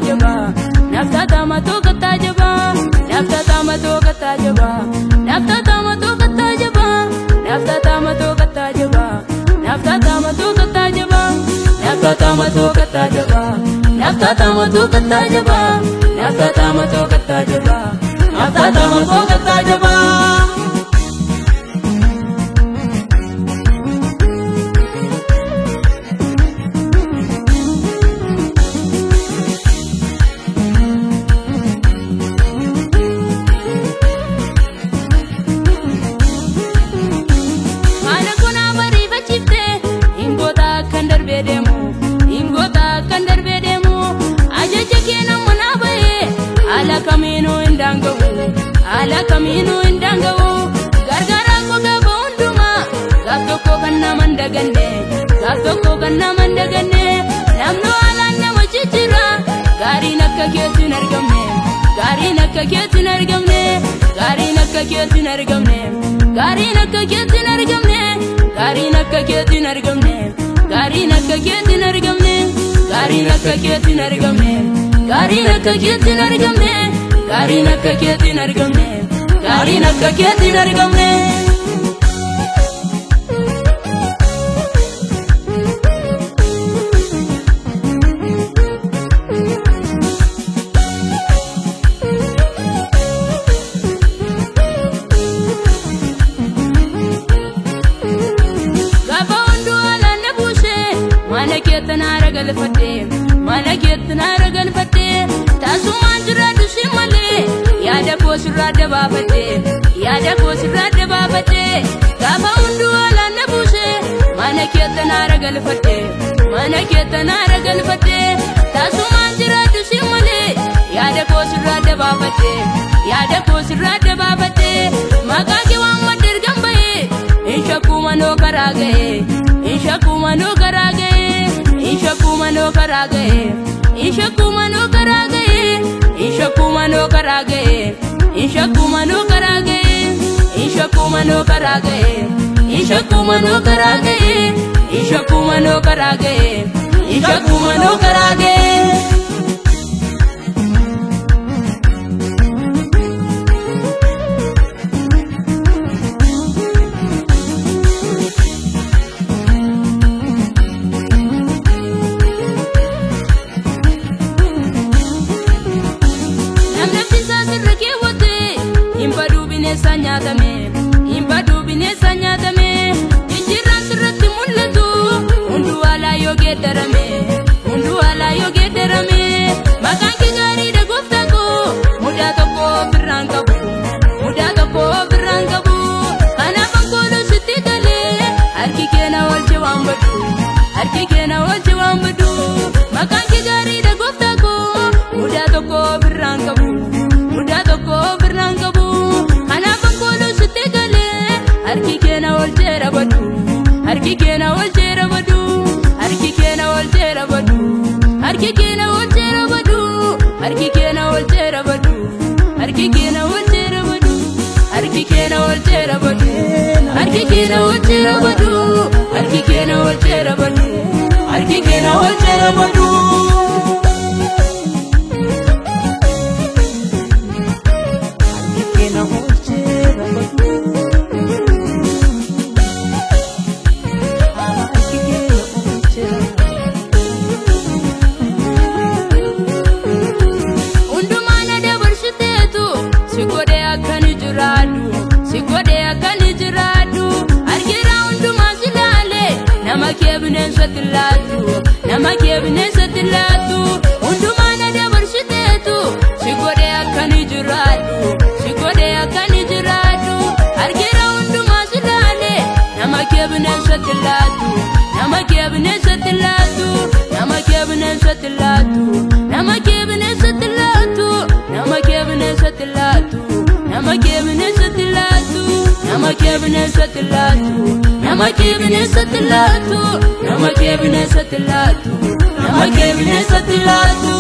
jaba nafta tama to kata jaba nafta tama to kata jaba nafta tama to kata jaba nafta tama to kata jaba nafta tama to kata jaba nafta tama to kata jaba nafta tama to kata jaba nafta tama to kata jaba nafta tama to kata jaba ala kamino indangawo gargara ko gaba unduma gabto ko ganna mandagane gabto ko ganna mandagane namno ala nama chichira gari nakka ketin argamne gari nakka ketin argamne gari nakka ketin argamne gari nakka ketin argamne gari nakka ketin argamne gari nakka ketin argamne gari nakka ketin argamne gari nakka ketin argamne gari nakka ketin argamne gari nakka ketin argamne gaba undu ala nebushe mana ketin aragal fatte mana ketin aragal fatte tasu manjra dushi male yada ko surada babate yada ko surada babate gaba undu ala nebushe mana ketin aragal fatte mana ketin aragal fatte tasu manjra dushi male yada ko surada babate yada ko surada babate magage wa madir gambaye insha kuma no karage insha kuma no karage insha kuma no karage insha kuma no karage insha kuma no karage insha kuma no karage insha kuma no karage insha kuma no karage insha kuma no karage insha kuma no karage impadu binesa nyatame injiran surati mullatu undu ala yoge darame makan ki gari de goftago muda to ko birangabu kana bangolo sititale arki kena walche wambadu makan ki gari de goftago muda to ko birangabu arki kena walchera badu arki kena walchera badu arki kena walchera badu arki kena walchera badu arki kena walchera badu arki kena walchera badu arki kena walchera badu arki kena walchera badu arki kena walchera badu arki kena walchera badu nama kebne satilatu undumana de barshitetu sigode akani jiradu argira unduma silale nama kebne satilatu nama kebne satilatu nama kebne satilatu nama kebne satilatu nama kebne satilatu nama kebne satilatu nama kebne satilatu nama kebne satilatu nama kebne satilatu nama kebne satilatu